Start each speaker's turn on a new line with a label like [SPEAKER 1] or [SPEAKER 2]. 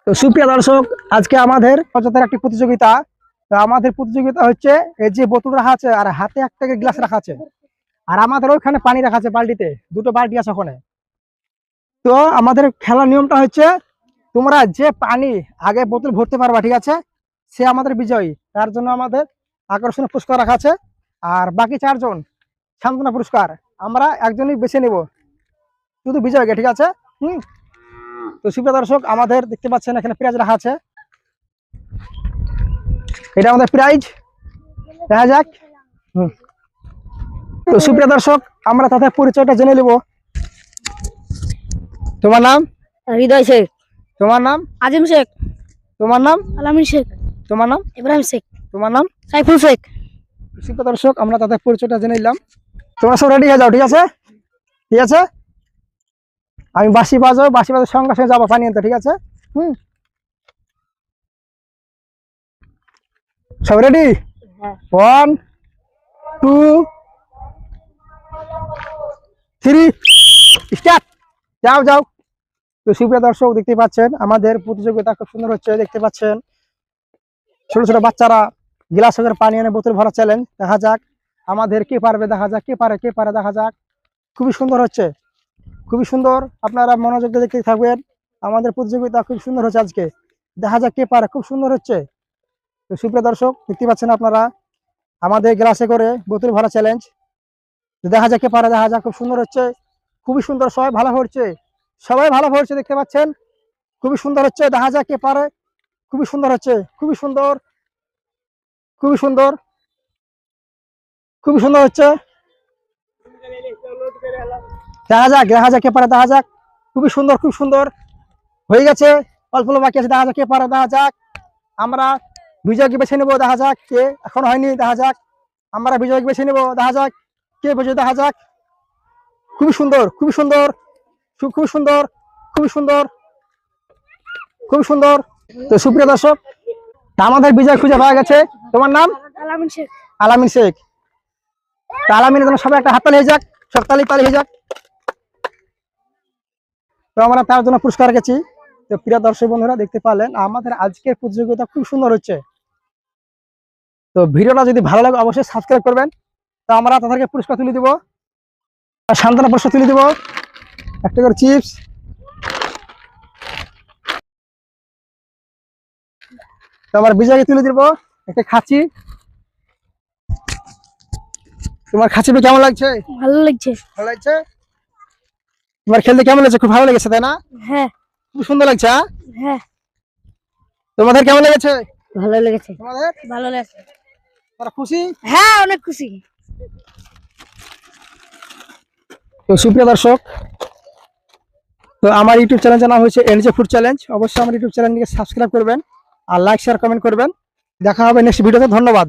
[SPEAKER 1] তো সুপ্রিয় দর্শক, আজকে আমাদের পঞ্চায়েতের একটি প্রতিযোগিতা। তো আমাদের প্রতিযোগিতা হচ্ছে এই যে বোতল রাখা আছে আর হাতে একটা গ্লাস রাখা আছে, আর আমাদের ওইখানে পানি রাখা আছে বালতিতে, দুটো বালতি আছে ওখানে। তো আমাদের খেলার নিয়মটা হচ্ছে, তোমরা যে পানি আগে বোতল ভরতে পারবা, ঠিক আছে, সে আমাদের বিজয়ী। তার জন্য আমাদের আকর্ষণীয় পুরস্কার রাখা আছে, আর বাকি 4 জন সান্ত্বনা পুরস্কার। আমরা একজনই বেছে নেব শুধু বিজয়কে, ঠিক আছে। তো সুপ্রিয় দর্শক, আমাদের দেখতে পাচ্ছেন এখানে প্রাইজ রাখা আছে, এটা আমাদের প্রাইজ, দেখা যাক। তো সুপ্রিয় দর্শক, আমরা তাদের পরিচয়টা জেনে নেব। তোমার নাম?
[SPEAKER 2] হৃদয় শেখ।
[SPEAKER 1] তোমার নাম?
[SPEAKER 2] আজিম শেখ।
[SPEAKER 1] তোমার নাম?
[SPEAKER 2] আলামিন শেখ।
[SPEAKER 1] তোমার নাম?
[SPEAKER 2] ইব্রাহিম শেখ।
[SPEAKER 1] তোমার নাম?
[SPEAKER 2] সাইফুল শেখ।
[SPEAKER 1] সুপ্রিয় দর্শক, আমরা তাদের পরিচয়টা জেনে নিলাম। তোমরা সব রেডি হয়ে যাও, ঠিক আছে? ঠিক আছে, আমি বাঁশি বাজাবো, বাঁশি বাজার সঙ্গে সঙ্গে যাবো পানি আনতে, ঠিক আছে? সব রেডি? 1 2 3 স্টার্ট। যাও যাও। তো সুপ্রিয় দর্শক, দেখতে পাচ্ছেন আমাদের প্রতিযোগিতা খুব সুন্দর হচ্ছে, দেখতে পাচ্ছেন ছোট ছোট বাচ্চারা গ্লাস করে পানি এনে বোতল ভরা চ্যালেঞ্জ। দেখা যাক আমাদের কে পারবে, দেখা যাক কে পারে দেখা যাক। খুবই সুন্দর হচ্ছে, খুবই সুন্দর। আপনারা মনোযোগ দিয়ে দেখতে থাকবেন, আমাদের প্রতিযোগিতা খুব সুন্দর হচ্ছে আজকে। দেখা যাক কে পারে, খুব সুন্দর হচ্ছে। তো সুপ্রিয় দর্শক, দেখতে পাচ্ছেন আপনারা আমাদের গ্লাসে করে বোতল ভরা চ্যালেঞ্জ। দেখা যাক কে পারে, দেখা যাক। খুব সুন্দর হচ্ছে, খুবই সুন্দর। সবাই ভালো হচ্ছে, সবাই ভালো হচ্ছে, দেখতে পাচ্ছেন খুবই সুন্দর হচ্ছে। দেখা যাক কে পারে, খুবই সুন্দর হচ্ছে, খুবই সুন্দর, খুবই সুন্দর, খুবই সুন্দর হচ্ছে। দেখা যাক কে পারে, দেখা যাক। খুবই সুন্দর, খুব সুন্দর হয়ে গেছে, অল্প বাকি আছে। দেখা যাক কে পারে, দেখা যাক। আমরা বিজয়কে বেছে নেবো, দেখা যাক কে। এখন হয়নি, দেখা যাক। আমরা বিজয়কে বেছে নেবো, দেখা যাক কে বিজয়, দেখা যাক। খুবই সুন্দর, খুবই সুন্দর, খুবই সুন্দর, খুবই সুন্দর, খুবই সুন্দর। তো সুপ্রিয় দর্শক, আমাদের বিজয় খুঁজে পাওয়া গেছে। তোমার নাম?
[SPEAKER 2] আলামিন শেখ।
[SPEAKER 1] আলামিন শেখ। তো আলামিনের জন্য সবাই একটা হাততালি হয়ে যাক, সব তালি হয়ে যাক। তো আমরা তার জন্য পুরস্কার রেখেছি। তো প্রিয় দর্শক বন্ধুরা, দেখতে পারলেন আমাদের আজকের প্রতিযোগিতা খুব সুন্দর হচ্ছে। তো ভিডিওটা যদি ভালো লাগে অবশ্যই সাবস্ক্রাইব করবেন। তো আমরা তাদেরকে পুরস্কার তুলে দিব, সান্ত্বনা পুরস্কার তুলে দিব, একটা করে চিপস। তো আমার বিজয়কে তুলে দিব একটা খাঁচি। তোমার খাঁচি কেমন লাগছে?
[SPEAKER 2] ভালো লাগছে।
[SPEAKER 1] ভালো লাগছে? তোমার খেলতে কেমন লাগছে? খুব ভালো লেগেছে, তাই না?
[SPEAKER 2] হ্যাঁ।
[SPEAKER 1] খুব সুন্দর লাগছে।
[SPEAKER 2] হ্যাঁ।
[SPEAKER 1] তোমাদের কেমন লেগেছে?
[SPEAKER 2] ভালো লেগেছে।
[SPEAKER 1] তোমাদের
[SPEAKER 2] ভালো লেগেছে।
[SPEAKER 1] তোমরা খুশি?
[SPEAKER 2] হ্যাঁ, অনেক খুশি।
[SPEAKER 1] তো সুপ্রিয় দর্শক, তো আমার ইউটিউব চ্যানেল নাম হয়েছে এনজে ফুড চ্যালেঞ্জ। অবশ্যই আমার ইউটিউব চ্যানেলটিকে সাবস্ক্রাইব করবেন আর লাইক শেয়ার কমেন্ট করবেন। দেখা হবে নেক্সট ভিডিওতে। ধন্যবাদ।